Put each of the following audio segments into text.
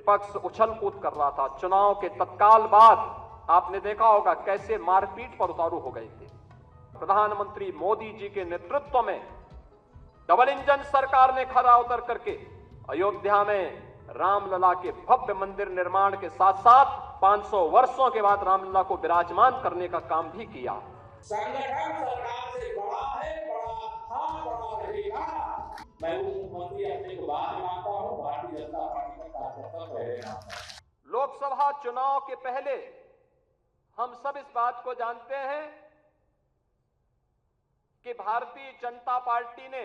विपक्ष उछल कूद कर रहा था। चुनाव के तत्काल बाद आपने देखा होगा कैसे मारपीट पर उतारू हो गए थे। प्रधानमंत्री मोदी जी के नेतृत्व में डबल इंजन सरकार ने खरा उतर करके अयोध्या में रामलला के भव्य मंदिर निर्माण के साथ साथ 500 वर्षों के बाद रामलला को विराजमान करने का काम भी किया। संगठन सरकार से बड़ा है, बड़ा था, बड़ा रहेगा। मैं मुख्यमंत्री अपने को बात मानता हूं, भारतीय जनता पार्टी का कार्यकर्ता रहे। लोकसभा चुनाव के पहले हम सब इस बात को जानते हैं कि भारतीय जनता पार्टी ने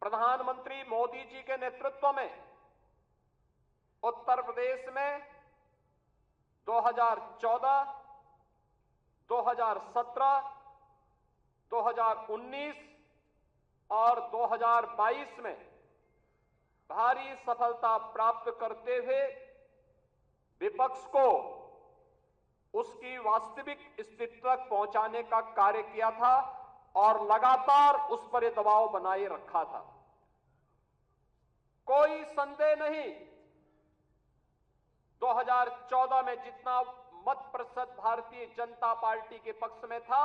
प्रधानमंत्री मोदी जी के नेतृत्व में उत्तर प्रदेश में 2014, 2017, 2019 और 2022 में भारी सफलता प्राप्त करते हुए विपक्ष को उसकी वास्तविक स्थिति तक पहुंचाने का कार्य किया था और लगातार उस पर दबाव बनाए रखा था। कोई संदेह नहीं, 2014 में जितना मत प्रतिशत भारतीय जनता पार्टी के पक्ष में था,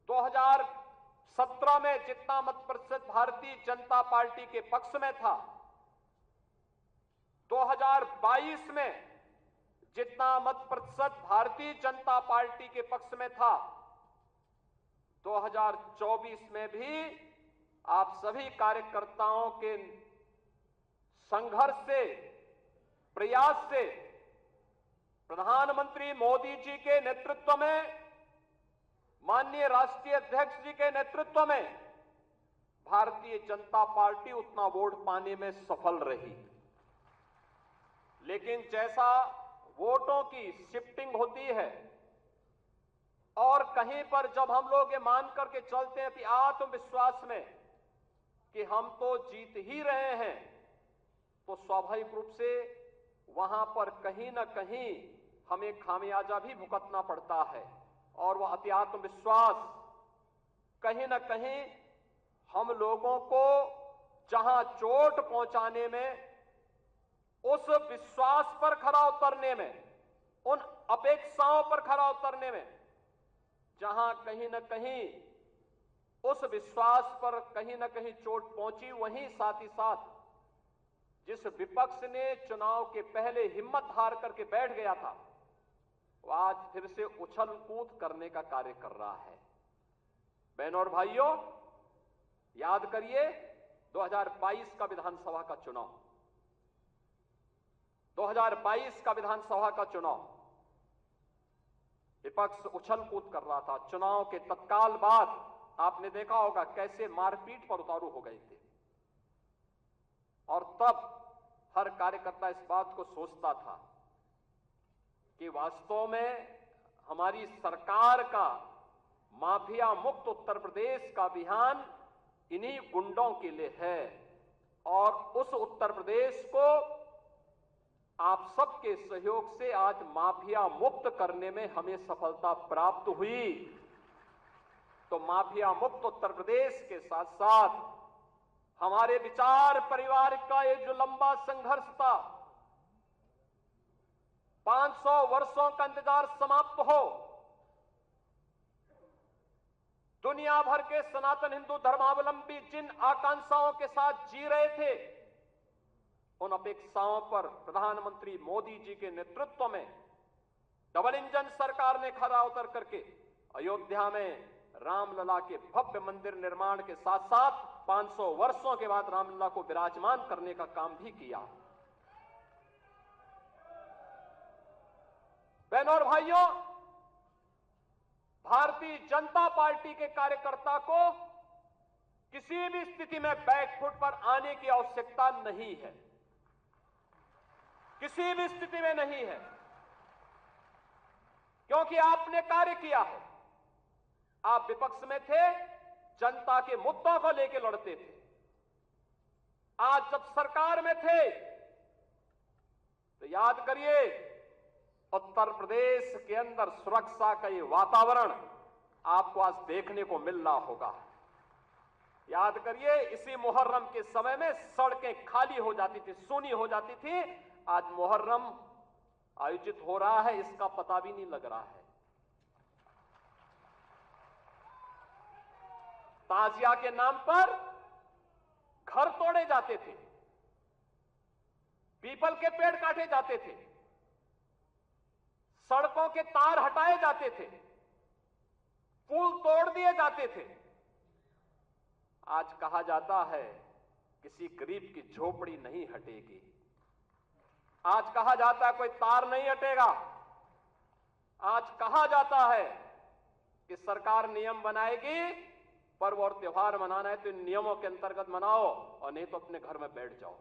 2017 में जितना मत प्रतिशत भारतीय जनता पार्टी के पक्ष में था, 2022 में जितना मत प्रतिशत भारतीय जनता पार्टी के पक्ष में था, 2024 में भी आप सभी कार्यकर्ताओं के संघर्ष से, प्रयास से, प्रधानमंत्री मोदी जी के नेतृत्व में, माननीय राष्ट्रीय अध्यक्ष जी के नेतृत्व में भारतीय जनता पार्टी उतना वोट पाने में सफल रही। लेकिन जैसा वोटों की शिफ्टिंग होती है और कहीं पर जब हम लोग ये मान करके चलते हैं कि आत्मविश्वास में कि हम तो जीत ही रहे हैं, तो स्वाभाविक रूप से वहां पर कहीं ना कहीं हमें खामियाजा भी भुगतना पड़ता है और वह अति आत्मविश्वास कहीं ना कहीं हम लोगों को जहां चोट पहुंचाने में, उस विश्वास पर खरा उतरने में, उन अपेक्षाओं पर खरा उतरने में जहां कहीं ना कहीं उस विश्वास पर कहीं ना कहीं चोट पहुंची, वहीं साथ ही साथ जिस विपक्ष ने चुनाव के पहले हिम्मत हार करके बैठ गया था, वो आज फिर से उछल कूद करने का कार्य कर रहा है। बहनों और भाइयों, याद करिए 2022 का विधानसभा का चुनाव, 2022 का विधानसभा का चुनाव विपक्ष उछल कूद कर रहा था। चुनाव के तत्काल बाद आपने देखा होगा कैसे मारपीट पर उतारू हो गए थे और तब हर कार्यकर्ता इस बात को सोचता था कि वास्तव में हमारी सरकार का माफिया मुक्त उत्तर प्रदेश का अभियान इन्हीं गुंडों के लिए है और उस उत्तर प्रदेश को आप सबके सहयोग से आज माफिया मुक्त करने में हमें सफलता प्राप्त हुई। तो माफिया मुक्त उत्तर प्रदेश के साथ साथ हमारे विचार परिवार का ये जो लंबा संघर्ष था, 500 वर्षों का इंतजार समाप्त हो, दुनिया भर के सनातन हिंदू धर्मावलंबी जिन आकांक्षाओं के साथ जी रहे थे, उन अपेक्षाओं पर प्रधानमंत्री मोदी जी के नेतृत्व में डबल इंजन सरकार ने खरा उतर करके अयोध्या में रामलला के भव्य मंदिर निर्माण के साथ साथ 500 वर्षों के बाद रामलला को विराजमान करने का काम भी किया। बहनों और भाइयों, भारतीय जनता पार्टी के कार्यकर्ता को किसी भी स्थिति में बैकफुट पर आने की आवश्यकता नहीं है, किसी भी स्थिति में नहीं है, क्योंकि आपने कार्य किया है। आप विपक्ष में थे, जनता के मुद्दों को लेकर लड़ते थे। आज जब सरकार में थे तो याद करिए, उत्तर प्रदेश के अंदर सुरक्षा का ये वातावरण आपको आज देखने को मिल रहा होगा। याद करिए, इसी मुहर्रम के समय में सड़कें खाली हो जाती थी, सूनी हो जाती थी। आज मुहर्रम आयोजित हो रहा है, इसका पता भी नहीं लग रहा है। ताजिया के नाम पर घर तोड़े जाते थे, पीपल के पेड़ काटे जाते थे, सड़कों के तार हटाए जाते थे, पुल तोड़ दिए जाते थे। आज कहा जाता है किसी गरीब की झोपड़ी नहीं हटेगी। आज कहा जाता है कोई तार नहीं हटेगा। आज कहा जाता है कि सरकार नियम बनाएगी, पर्व और त्योहार मनाना है तो इन नियमों के अंतर्गत मनाओ और नहीं तो अपने घर में बैठ जाओ।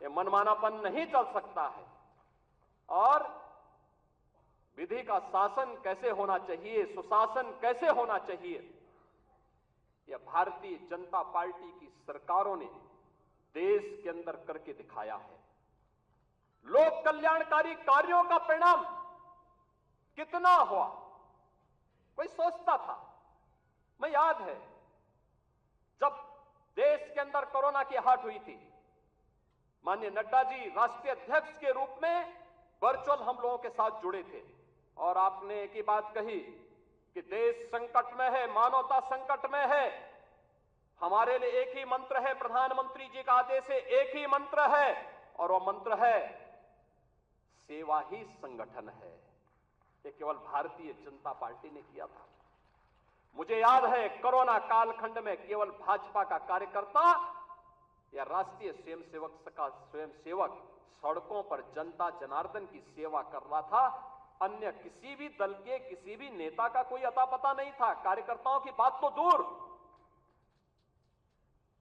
ये मनमानापन नहीं चल सकता है। और विधि का शासन कैसे होना चाहिए, सुशासन कैसे होना चाहिए, यह भारतीय जनता पार्टी की सरकारों ने देश के अंदर करके दिखाया है। लोक कल्याणकारी कार्यों का परिणाम कितना हुआ, कोई सोचता था? मैं याद है जब देश के अंदर कोरोना की आहट हुई थी, माननीय नड्डा जी राष्ट्रीय अध्यक्ष के रूप में वर्चुअल हम लोगों के साथ जुड़े थे और आपने एक ही बात कही कि देश संकट में है, मानवता संकट में है। हमारे लिए एक ही मंत्र है, प्रधानमंत्री जी का आदेश है, एक ही मंत्र है और वह मंत्र है सेवा ही संगठन है। ये केवल भारतीय जनता पार्टी ने किया था। मुझे याद है कोरोना कालखंड में केवल भाजपा का कार्यकर्ता या राष्ट्रीय स्वयंसेवक सड़कों पर जनता जनार्दन की सेवा कर रहा था। अन्य किसी भी दल के किसी भी नेता का कोई अता पता नहीं था। कार्यकर्ताओं की बात तो दूर,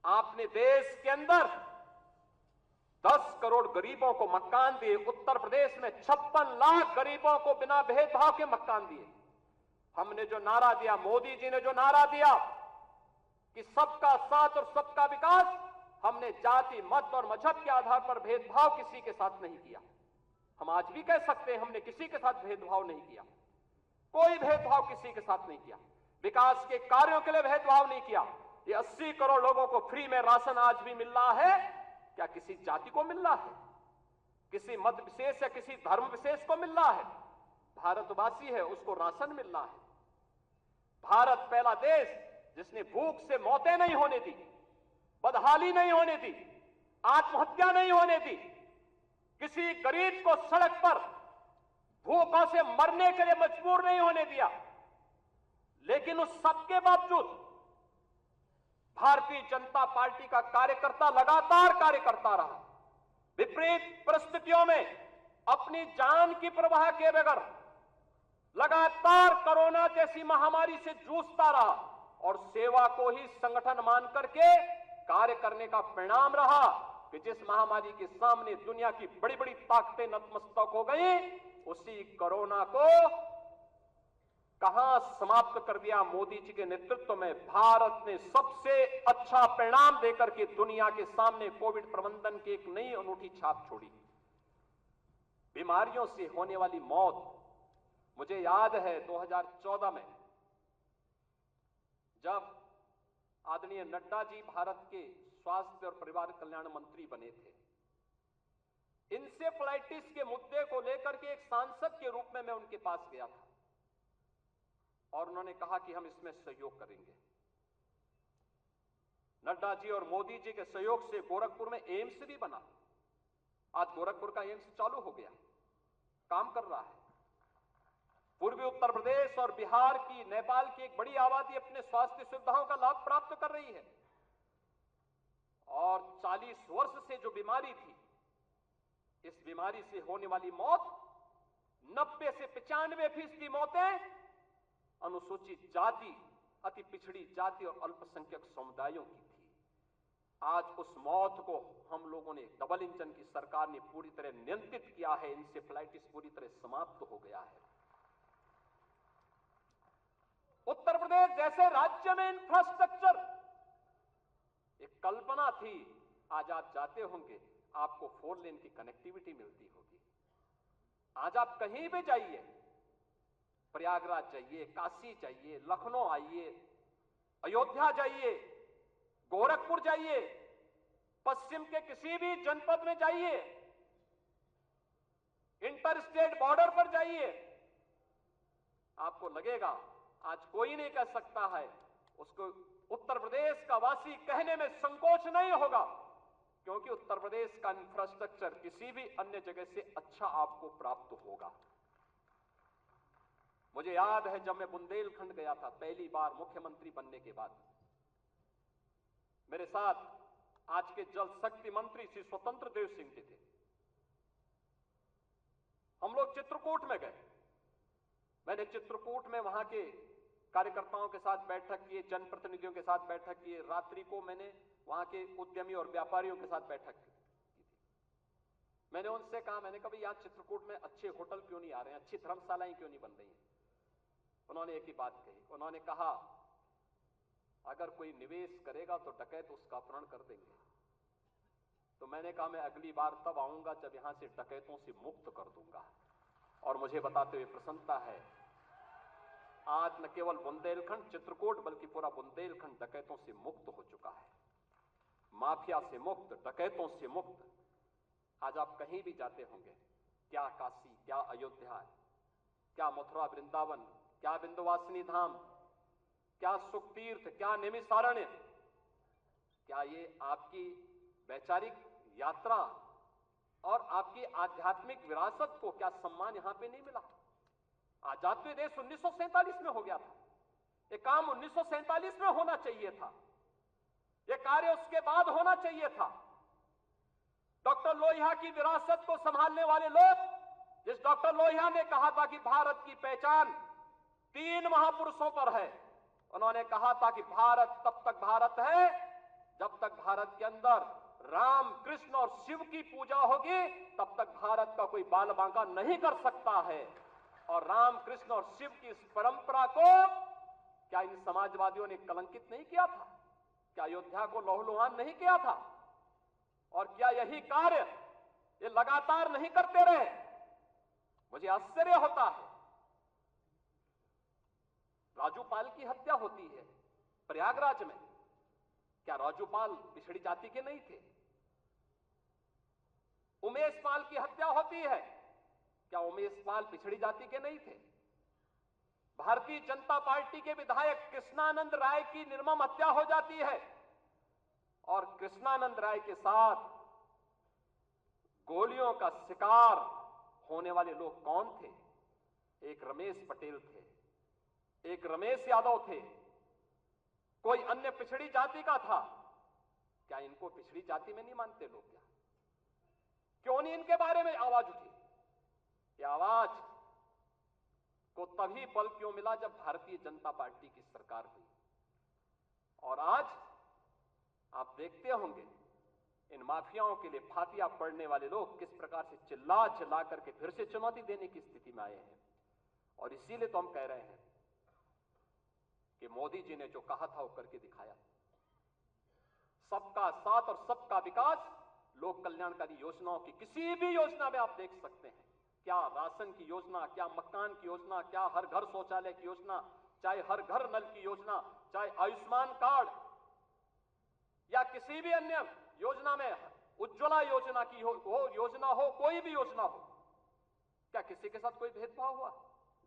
आपने देश के अंदर 10 करोड़ गरीबों को मकान दिए। उत्तर प्रदेश में 56 लाख गरीबों को बिना भेदभाव के मकान दिए। हमने जो नारा दिया, मोदी जी ने जो नारा दिया कि सबका साथ और सबका विकास, हमने जाति, मत और मजहब के आधार पर भेदभाव किसी के साथ नहीं किया। हम आज भी कह सकते हैं हमने किसी के साथ भेदभाव नहीं किया, कोई भेदभाव किसी के साथ नहीं किया। विकास के कार्यों के लिए भेदभाव नहीं किया। ये 80 करोड़ लोगों को फ्री में राशन आज भी मिल रहा है। क्या किसी जाति को मिल रहा है, किसी मत विशेष या किसी धर्म विशेष को मिल रहा है? भारतवासी है उसको राशन मिल रहा है। भारत पहला देश जिसने भूख से मौतें नहीं होने दी, बदहाली नहीं होने दी, आत्महत्या नहीं होने दी, किसी गरीब को सड़क पर भूखों से मरने के लिए मजबूर नहीं होने दिया। लेकिन उस सबके बावजूद भारतीय जनता पार्टी का कार्यकर्ता लगातार कार्य करता रहा। विपरीत परिस्थितियों में अपनी जान की परवाह किए बगैर लगातार कोरोना जैसी महामारी से जूझता रहा और सेवा को ही संगठन मान करके कार्य करने का परिणाम रहा कि जिस महामारी के सामने दुनिया की बड़ी बड़ी ताकतें नतमस्तक हो गई, उसी कोरोना को कहां समाप्त कर दिया। मोदी जी के नेतृत्व में भारत ने सबसे अच्छा परिणाम देकर के दुनिया के सामने कोविड प्रबंधन की एक नई अनूठी छाप छोड़ी। बीमारियों से होने वाली मौत, मुझे याद है 2014 में जब आदरणीय नड्डा जी भारत के स्वास्थ्य और परिवार कल्याण मंत्री बने थे, इंसेफ्लाइटिस के मुद्दे को लेकर के एक सांसद के रूप में मैं उनके पास गया था और उन्होंने कहा कि हम इसमें सहयोग करेंगे। नड्डा जी और मोदी जी के सहयोग से गोरखपुर में एम्स भी बना। आज गोरखपुर का एम्स चालू हो गया, काम कर रहा है। पूर्वी उत्तर प्रदेश और बिहार की, नेपाल की एक बड़ी आबादी अपने स्वास्थ्य सुविधाओं का लाभ प्राप्त कर रही है। और 40 वर्ष से जो बीमारी थी, इस बीमारी से होने वाली मौत 90 से 95% मौतें अनुसूचित जाति, अति पिछड़ी जाति और अल्पसंख्यक समुदायों की थी। आज उस मौत को हम लोगों ने, डबल इंजन की सरकार ने पूरी तरह नियंत्रित किया है। इंसेफ्लाइटिस पूरी तरह समाप्त हो गया है। उत्तर प्रदेश जैसे राज्य में इंफ्रास्ट्रक्चर, एक कल्पना थी, आज आप जाते होंगे आपको 4 लेन की कनेक्टिविटी मिलती होगी। आज आप कहीं भी जाइए, प्रयागराज जाइए, काशी जाइए, लखनऊ आइए, अयोध्या जाइए, गोरखपुर जाइए, पश्चिम के किसी भी जनपद में जाइए, इंटर स्टेट बॉर्डर पर जाइए, आपको लगेगा आज कोई नहीं कह सकता है, उसको उत्तर प्रदेश का वासी कहने में संकोच नहीं होगा, क्योंकि उत्तर प्रदेश का इंफ्रास्ट्रक्चर किसी भी अन्य जगह से अच्छा आपको प्राप्त होगा। मुझे याद है जब मैं बुंदेलखंड गया था पहली बार मुख्यमंत्री बनने के बाद, मेरे साथ आज के जल शक्ति मंत्री श्री स्वतंत्र देव सिंह जी थे। हम लोग चित्रकूट में गए। मैंने चित्रकूट में वहां के कार्यकर्ताओं के साथ बैठक की, जनप्रतिनिधियों के साथ बैठक की, रात्रि को मैंने वहां के उद्यमी और व्यापारियों के साथ बैठक की थी। मैंने उनसे कहा, मैंने कहा यार चित्रकूट में अच्छे होटल क्यों नहीं आ रहे हैं, अच्छी धर्मशालाएं क्यों नहीं बन रही हैं? उन्होंने एक ही बात कही, उन्होंने कहा अगर कोई निवेश करेगा तो डकैत उसका अपहरण कर देंगे। तो मैंने कहा मैं अगली बार तब आऊंगा जब यहां से डकैतों से मुक्त कर दूंगा। और मुझे बताते हुए प्रसन्नता है, आज न केवल बुंदेलखंड चित्रकूट बल्कि पूरा बुंदेलखंड डकैतों से मुक्त हो चुका है, माफिया से मुक्त, डकैतों से मुक्त। आज आप कहीं भी जाते होंगे, क्या काशी, क्या अयोध्या, क्या मथुरा वृंदावन, क्या विंध्यवासिनी धाम, क्या सुखतीर्थ, क्या नैमिषारण्य, क्या ये आपकी वैचारिक यात्रा और आपकी आध्यात्मिक विरासत को क्या सम्मान यहां पे नहीं मिला? आजाद देश 1947 में हो गया था, ये काम 1947 में होना चाहिए था, ये कार्य उसके बाद होना चाहिए था। डॉक्टर लोहिया की विरासत को संभालने वाले लोग, जिस डॉक्टर लोहिया ने कहा था कि भारत की पहचान 3 महापुरुषों पर है, उन्होंने कहा था कि भारत तब तक भारत है जब तक भारत के अंदर राम, कृष्ण और शिव की पूजा होगी, तब तक भारत का कोई बाल बांका नहीं कर सकता है। और राम, कृष्ण और शिव की इस परंपरा को क्या इन समाजवादियों ने कलंकित नहीं किया था? क्या अयोध्या को लहूलुहान नहीं किया था? और क्या यही कार्य ये लगातार नहीं करते रहे? मुझे आश्चर्य होता है। राजूपाल की हत्या होती है प्रयागराज में, क्या राजूपाल पिछड़ी जाति के नहीं थे? उमेश पाल की हत्या होती है, क्या उमेश पाल पिछड़ी जाति के नहीं थे? भारतीय जनता पार्टी के विधायक कृष्णानंद राय की निर्मम हत्या हो जाती है, और कृष्णानंद राय के साथ गोलियों का शिकार होने वाले लोग कौन थे? एक रमेश पटेल थे, एक रमेश यादव थे, कोई अन्य पिछड़ी जाति का था। क्या इनको पिछड़ी जाति में नहीं मानते लोग? क्या क्यों नहीं इनके बारे में आवाज उठी? ये आवाज को तभी बल क्यों मिला जब भारतीय जनता पार्टी की सरकार हुई। और आज आप देखते होंगे इन माफियाओं के लिए फातिया पड़ने वाले लोग किस प्रकार से चिल्ला चिल्ला करके फिर से चुनौती देने की स्थिति में आए हैं। और इसीलिए तो हम कह रहे हैं कि मोदी जी ने जो कहा था वो करके दिखाया। सबका साथ और सबका विकास, लोक कल्याणकारी योजनाओं की किसी भी योजना में आप देख सकते हैं, क्या राशन की योजना, क्या मकान की योजना, क्या हर घर शौचालय की योजना, चाहे हर घर नल की योजना, चाहे आयुष्मान कार्ड या किसी भी अन्य योजना में, उज्ज्वला योजना की योजना हो, कोई भी योजना हो, क्या किसी के साथ कोई भेदभाव हुआ?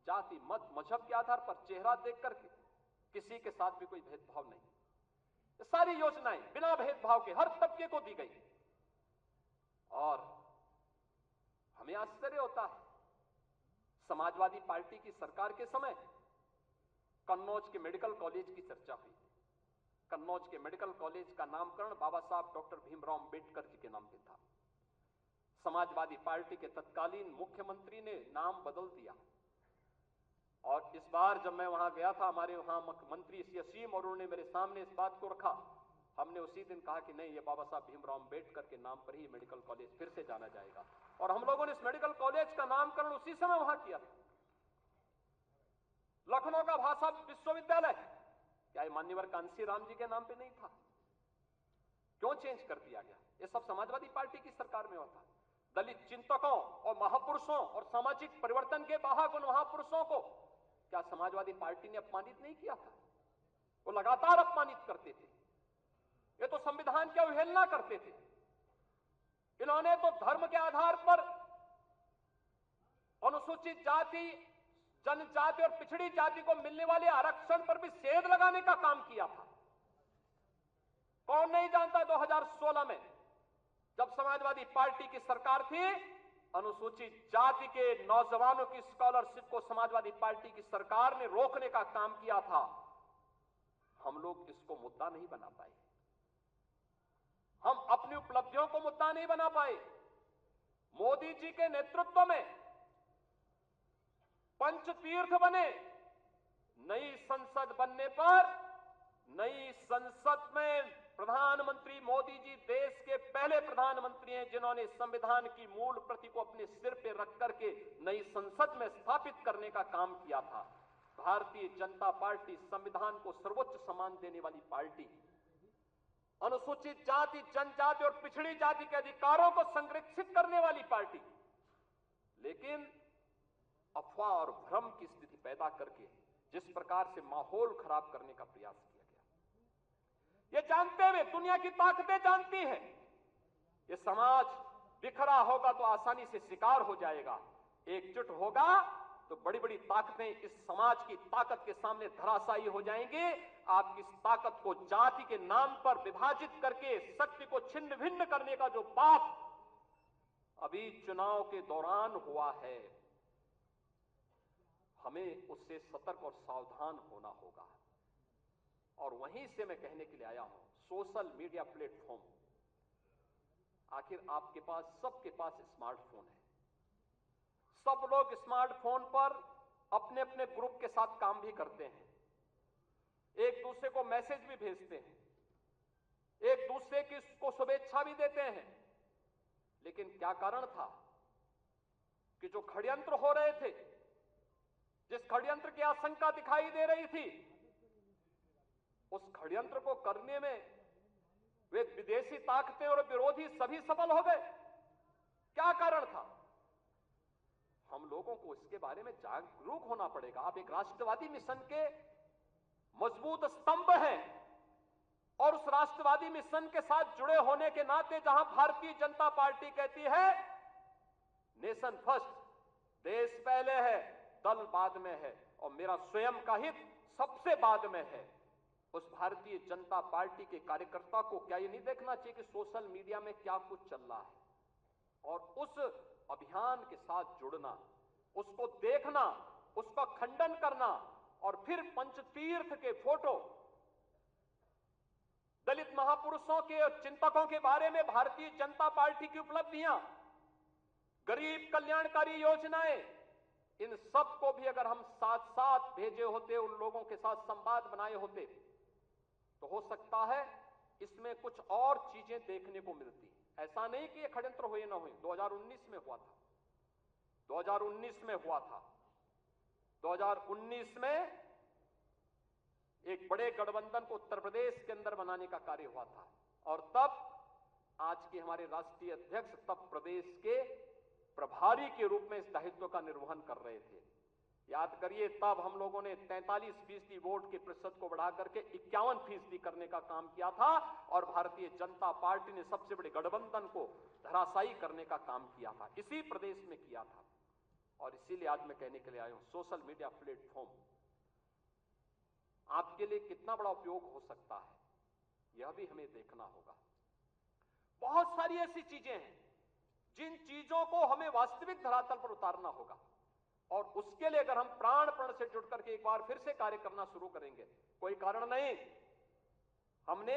जाति, मत, मजहब के आधार पर, चेहरा देख करके किसी के साथ भी कोई भेदभाव नहीं। ये सारी योजनाएं बिना भेदभाव के हर तबके को दी गई। और हमें आश्चर्य होता है, समाजवादी पार्टी की सरकार के समय कन्नौज के मेडिकल कॉलेज की चर्चा हुई। कन्नौज के मेडिकल कॉलेज का नामकरण बाबा साहब डॉक्टर भीमराव अंबेडकर जी के नाम पे था। समाजवादी पार्टी के तत्कालीन मुख्यमंत्री ने नाम बदल दिया। और इस बार जब मैं वहां गया था, हमारे वहां मंत्री श्री असीम और उन्होंने मेरे सामने इस बात को रखा। हमने उसी दिन कहा कि नहीं, ये बाबा साहब भीमराव अंबेडकर के नाम पर ही मेडिकल कॉलेज फिर से जाना जाएगा। और हम लोगों ने इस मेडिकल कॉलेज का नामकरण उसी समय वहां किया था। लखनऊ का भाषा विश्वविद्यालय, क्या ये मान्यवर कांसी राम जी के नाम पे नहीं था? क्यों चेंज कर दिया गया? ये सब समाजवादी पार्टी की सरकार में होता। दलित चिंतकों और महापुरुषों और सामाजिक परिवर्तन के वाहक उन महापुरुषों को क्या समाजवादी पार्टी ने अपमानित नहीं किया था? वो लगातार अपमानित करते थे। ये तो संविधान की अवहेलना करते थे। इन्होंने तो धर्म के आधार पर अनुसूचित जाति, जनजाति और पिछड़ी जाति को मिलने वाले आरक्षण पर भी सेध लगाने का काम किया था। कौन नहीं जानता 2016 में जब समाजवादी पार्टी की सरकार थी, अनुसूचित जाति के नौजवानों की स्कॉलरशिप को समाजवादी पार्टी की सरकार ने रोकने का काम किया था। हम लोग इसको मुद्दा नहीं बना पाए, हम अपनी उपलब्धियों को मुद्दा नहीं बना पाए। मोदी जी के नेतृत्व में पंचतीर्थ बने। नई संसद बनने पर, नई संसद में प्रधानमंत्री मोदी जी देश के पहले प्रधानमंत्री हैं जिन्होंने संविधान की मूल प्रति को अपने सिर पे रख करके नई संसद में स्थापित करने का काम किया था। भारतीय जनता पार्टी संविधान को सर्वोच्च सम्मान देने वाली पार्टी, अनुसूचित जाति, जनजाति और पिछड़ी जाति के अधिकारों को संरक्षित करने वाली पार्टी, लेकिन अफवाह और भ्रम की स्थिति पैदा करके जिस प्रकार से माहौल खराब करने का प्रयास किया गया, ये जानते हुए, दुनिया की ताकतें जानती हैं, ये समाज बिखरा होगा तो आसानी से शिकार हो जाएगा, एकजुट होगा तो बड़ी बड़ी ताकतें इस समाज की ताकत के सामने धराशायी हो जाएंगी। आपकी इस ताकत को जाति के नाम पर विभाजित करके शक्ति को छिन्न भिन्न करने का जो पाप अभी चुनाव के दौरान हुआ है, हमें उससे सतर्क और सावधान होना होगा। और वहीं से मैं कहने के लिए आया हूं, सोशल मीडिया प्लेटफॉर्म, आखिर आपके पास, सबके पास स्मार्टफोन है, सब लोग स्मार्टफोन पर अपने अपने ग्रुप के साथ काम भी करते हैं, एक दूसरे को मैसेज भी भेजते हैं, एक दूसरे की को शुभेच्छा भी देते हैं। लेकिन क्या कारण था कि जो षड्यंत्र हो रहे थे, जिस षड्यंत्र की आशंका दिखाई दे रही थी, उस षड्यंत्र को करने में वे विदेशी ताकतें और विरोधी सभी सफल हो गए। क्या कारण था? हम लोगों को इसके बारे में जागरूक होना पड़ेगा। आप एक राष्ट्रवादी मिशन के मजबूत स्तंभ हैं और उस राष्ट्रवादी मिशन के साथ जुड़े होने के नाते जहां भारतीय जनता पार्टी कहती है नेशन फर्स्ट, देश पहले है, दल बाद में है और मेरा स्वयं का हित सबसे बाद में है, उस भारतीय जनता पार्टी के कार्यकर्ता को क्या ये नहीं देखना चाहिए कि सोशल मीडिया में क्या कुछ चल रहा है और उस अभियान के साथ जुड़ना, उसको देखना, उसका खंडन करना और फिर पंचतीर्थ के फोटो, दलित महापुरुषों के और चिंतकों के बारे में भारतीय जनता पार्टी की उपलब्धियां, गरीब कल्याणकारी योजनाएं, इन सब को भी अगर हम साथ साथ भेजे होते, उन लोगों के साथ संवाद बनाए होते, तो हो सकता है इसमें कुछ और चीजें देखने को मिलती। ऐसा नहीं कि ये षड्यंत्र हुए ना हुए, 2019 में हुआ था, 2019 में हुआ था। 2019 में एक बड़े गठबंधन को उत्तर प्रदेश के अंदर बनाने का कार्य हुआ था और तब आज के हमारे राष्ट्रीय अध्यक्ष तब प्रदेश के प्रभारी के रूप में इस दायित्व का निर्वहन कर रहे थे। याद करिए, तब हम लोगों ने 43% वोट के प्रतिशत को बढ़ा करके 51% करने का काम किया था और भारतीय जनता पार्टी ने सबसे बड़े गठबंधन को धराशायी करने का काम किया था, इसी प्रदेश में किया था। और इसीलिए आज मैं कहने के लिए आया हूं, सोशल मीडिया प्लेटफॉर्म आपके लिए कितना बड़ा उपयोग हो सकता है, यह भी हमें देखना होगा। बहुत सारी ऐसी चीजें हैं जिन चीजों को हमें वास्तविक धरातल पर उतारना होगा और उसके लिए अगर हम प्राण प्रण से जुड़ करके एक बार फिर से कार्य करना शुरू करेंगे, कोई कारण नहीं। हमने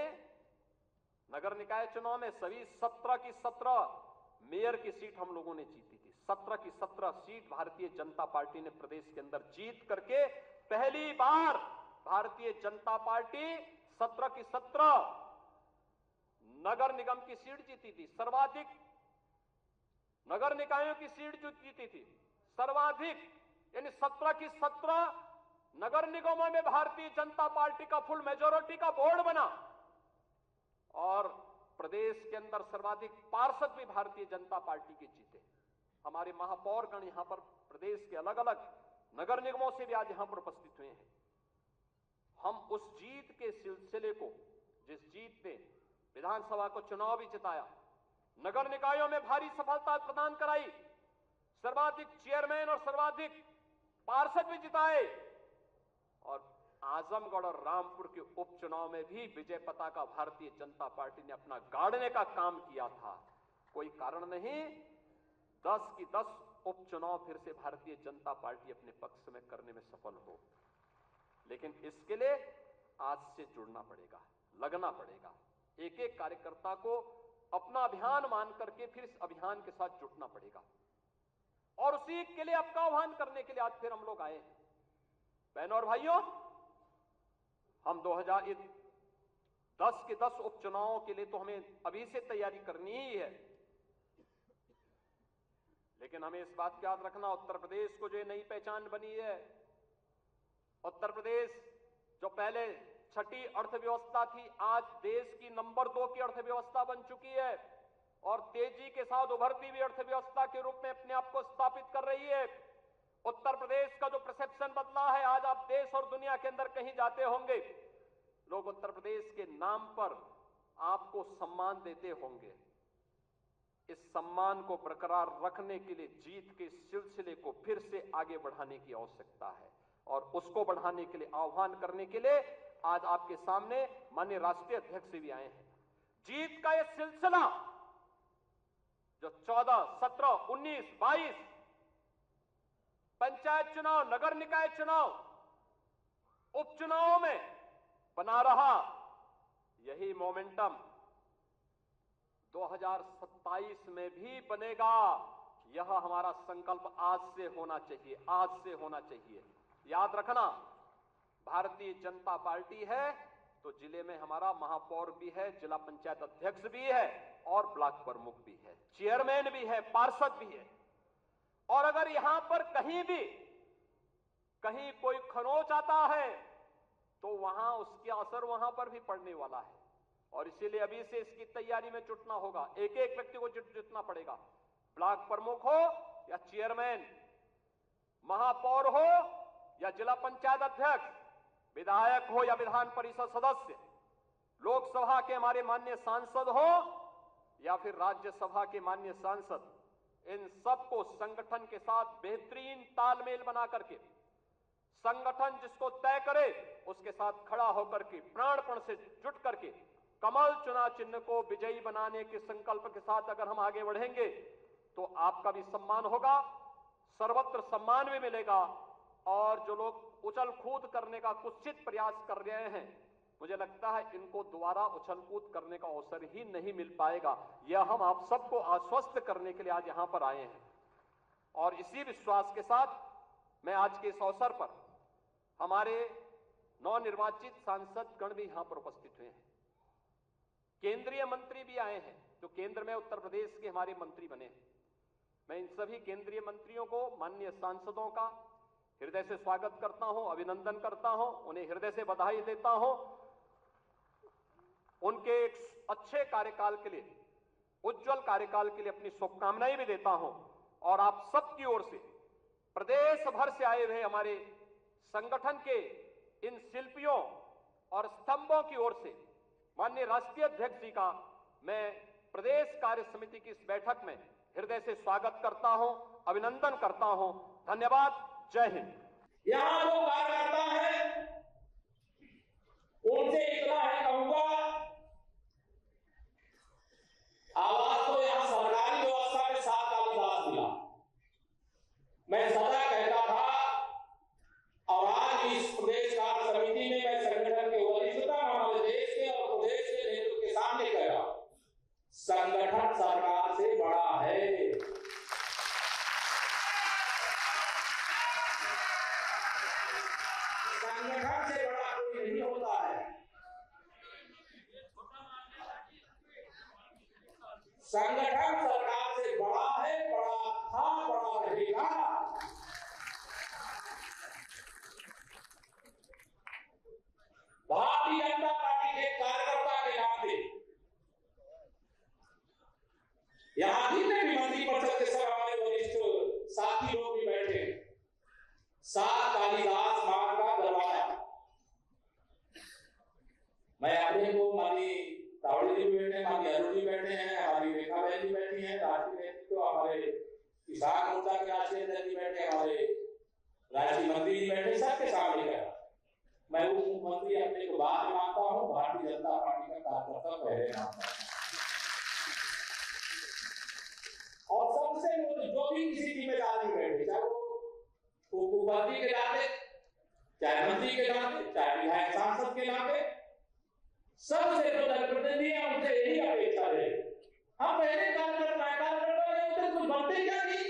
नगर निकाय चुनाव में सभी 17 की 17 मेयर की सीट हम लोगों ने जीती थी। 17 की 17 सीट भारतीय जनता पार्टी ने प्रदेश के अंदर जीत करके पहली बार भारतीय जनता पार्टी 17 की 17 नगर निगम की सीट जीती थी। सर्वाधिक नगर निकायों की सीट जो जीती थी, सर्वाधिक, यानी 17 की 17 नगर निगमों में भारतीय जनता पार्टी का फुल मेजॉरिटी का बोर्ड बना और प्रदेश के अंदर सर्वाधिक पार्षद भी भारतीय जनता पार्टी के जीते। हमारे महापौरगण यहां पर प्रदेश के अलग अलग नगर निगमों से भी आज यहां पर उपस्थित हुए हैं। हम उस जीत के सिलसिले को, जिस जीत ने विधानसभा को चुनाव भी जिताया, नगर निकायों में भारी सफलता प्रदान कराई, सर्वाधिक चेयरमैन और सर्वाधिक पार्षद भी जिताए, और आजमगढ़ और रामपुर के उपचुनाव में भी विजय पताका भारतीय जनता पार्टी ने अपना गाड़ने का काम किया था। कोई कारण नहीं 10 की 10 उपचुनाव फिर से भारतीय जनता पार्टी अपने पक्ष में करने में सफल हो। लेकिन इसके लिए आज से जुड़ना पड़ेगा, लगना पड़ेगा। एक एक कार्यकर्ता को अपना अभियान मान करके फिर इस अभियान के साथ जुटना पड़ेगा, और उसी के लिए आपका आह्वान करने के लिए आज फिर हम लोग आए हैं। बहनों और भाइयों, हम 2010 के 10 उपचुनावों के लिए तो हमें अभी से तैयारी करनी ही है, लेकिन हमें इस बात का याद रखना, उत्तर प्रदेश को जो नई पहचान बनी है, उत्तर प्रदेश जो पहले छठी अर्थव्यवस्था थी, आज देश की नंबर 2 की अर्थव्यवस्था बन चुकी है, और तेजी के साथ उभरती हुई अर्थव्यवस्था के रूप में अपने आप को स्थापित कर रही है। उत्तर प्रदेश का जो परसेप्शन बदला है, आज आप देश और दुनिया के अंदर कहीं जाते होंगे, लोग उत्तर प्रदेश के नाम पर आपको सम्मान देते होंगे। इस सम्मान को बरकरार रखने के लिए जीत के सिलसिले को फिर से आगे बढ़ाने की आवश्यकता है, और उसको बढ़ाने के लिए आह्वान करने के लिए आज आपके सामने माननीय राष्ट्रीय अध्यक्ष भी आए हैं। जीत का यह सिलसिला जो 14, 17, 19, 22 पंचायत चुनाव, नगर निकाय चुनाव, उपचुनाव में बना रहा, यही मोमेंटम 2027 में भी बनेगा। यह हमारा संकल्प आज से होना चाहिए, आज से होना चाहिए। याद रखना, भारतीय जनता पार्टी है तो जिले में हमारा महापौर भी है, जिला पंचायत अध्यक्ष भी है, और ब्लॉक प्रमुख भी है, चेयरमैन भी है, पार्षद भी है। और अगर यहां पर कहीं कोई खरोंच आता है तो वहां उसके असर वहां पर भी पड़ने वाला है, और इसीलिए अभी से इसकी तैयारी में जुटना होगा। एक एक व्यक्ति को जुटना पड़ेगा, ब्लॉक प्रमुख हो या चेयरमैन, महापौर हो या जिला पंचायत अध्यक्ष, विधायक हो या विधान परिषद सदस्य, लोकसभा के हमारे माननीय सांसद हो या फिर राज्यसभा के माननीय सांसद, इन सबको संगठन के साथ बेहतरीन तालमेल बना करके, संगठन जिसको तय करे उसके साथ खड़ा होकर के प्राणपण से जुट करके कमल चुनाव चिन्ह को विजयी बनाने के संकल्प के साथ अगर हम आगे बढ़ेंगे तो आपका भी सम्मान होगा, सर्वत्र सम्मान भी मिलेगा। और जो लोग उछल कूद करने का कुत्सित प्रयास कर रहे हैं, मुझे लगता है इनको दोबारा उछल कूद करने का अवसर ही नहीं मिल पाएगा। यह हम आप सबको आश्वस्त करने के लिए आज यहां पर आए हैं, और इसी विश्वास के साथ मैं आज के इस अवसर पर हमारे नवनिर्वाचित सांसद गण भी यहां पर उपस्थित हुए हैं, केंद्रीय मंत्री भी आए हैं जो केंद्र में उत्तर प्रदेश के हमारे मंत्री बने हैं। मैं इन सभी केंद्रीय मंत्रियों को, माननीय सांसदों का हृदय से स्वागत करता हूं, अभिनंदन करता हूं, उन्हें हृदय से बधाई देता हूं। उनके एक अच्छे कार्यकाल के लिए, उज्जवल कार्यकाल के लिए अपनी शुभकामनाएं भी देता हूं। और आप सबकी ओर से, प्रदेश भर से आए हुए हमारे संगठन के इन शिल्पियों और स्तंभों की ओर से माननीय राष्ट्रीय अध्यक्ष जी का मैं प्रदेश कार्य समिति की इस बैठक में हृदय से स्वागत करता हूं, अभिनंदन करता हूं। धन्यवाद, जय हिंद। यहां जो कार्यकर्ता है उनसे इतना है कहूंगा, आवाज तो यहां सरकारी व्यवस्था में 7 कालिदास मिला। मैं सदा कहता था और आज इस प्रदेश कार्य समिति में मैं संगठन के वरिष्ठता हमारे देश के और प्रदेश के नेतृत्व के सामने कह रहा हूं, संगठन सरकार से बड़ा है। संगठन से बड़ा कोई नहीं होता है। संगठन सरकार से बड़ा है, बड़ा था, बड़ा रहेगा। भारतीय जनता पार्टी के कार्यकर्ता के नाते यहां जितने भी मंत्री परिषद के सब हमारे वरिष्ठ साथी लोग भी बैठे हैं, 7 कालिदास मार्ग का दरवाजा हैं, राष्ट्रीय नेतृत्व हमारे किसान मोर्चा के राष्ट्रीय अध्यक्ष जी बैठे, हमारे राष्ट्रीय मंत्री जी बैठे, सबके सामने कहा मैं उप मुख्यमंत्री अपने को बाद में मानता हूँ, भारतीय जनता पार्टी का कार्यकर्ता पहले मानता हूँ। और सबसे जो भी किसी जिम्मेदारी में बैठे, चाहे वो उप मुख्यमंत्री के नाते, चाहे मंत्री के नाते, चाहे विधायक सांसद के नाते, सबसे जो जनप्रतिनिधि है उनसे यही अपेक्षा है। हम पहले कार्यकर्ता कुछ बनते क्या नहीं,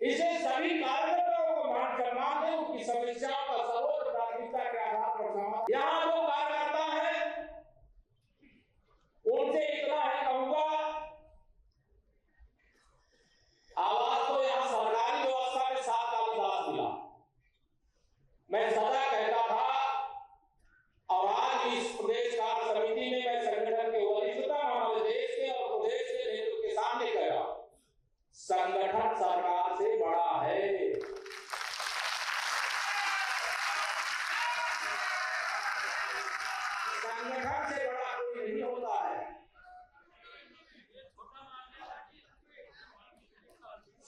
इसे सभी कार्यकर्ताओं को मान सम्मान दें, उनकी समस्याओं का सर्वोच्च प्राथमिकता के आधार पर समाधान। यहाँ जो कार्यकर्ता है उनसे इतना है कहूंगा, आवाज तो यहाँ सरकारी व्यवस्था में 7 कालिदास मिला। मैं सदा कहता था और आज इस प्रदेश कार्य समिति में मैं संगठन के वरिष्ठता हमारे देश के और प्रदेश के नेतृत्व के सामने कह रहा हूं, संगठन सरकार से बड़ा है। संगठन से बड़ा कोई नहीं होता है।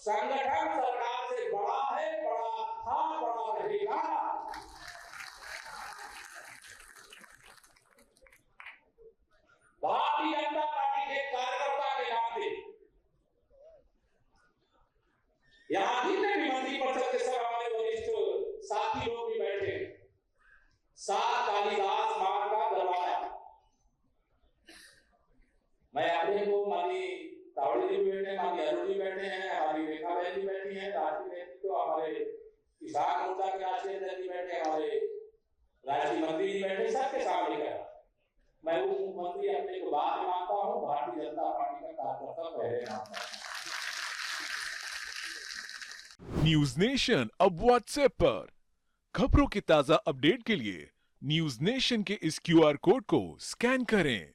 संगठन सरकार से बड़ा है, बड़ा था, बड़ा रहेगा। भारतीय जनता पार्टी के कार्यकर्ता के नाते यहाँ जितने भी मंत्री परिषद के सब हमारे वरिष्ठ साथी लोग भी बैठे, 7 कालिदास मार्ग का दरवाजा। मैं अपने को मानी तावड़ी जी बैठे, मानी अरुण जी बैठे हैं, हमारी रेखा बहन जी बैठी हैं, राष्ट्रीय नेतृत्व हमारे किसान मोर्चा के राष्ट्रीय अध्यक्ष जी बैठे, हमारे राष्ट्रीय मंत्री जी बैठे, सबके सामने कहा मैं उप मुख्यमंत्री अपने को बाद में मानता हूँ, भारतीय जनता पार्टी का कार्यकर्ता पहले मानता हूँ। न्यूज नेशन अब व्हाट्सएप पर खबरों के ताजा अपडेट के लिए न्यूज नेशन के इस QR कोड को स्कैन करें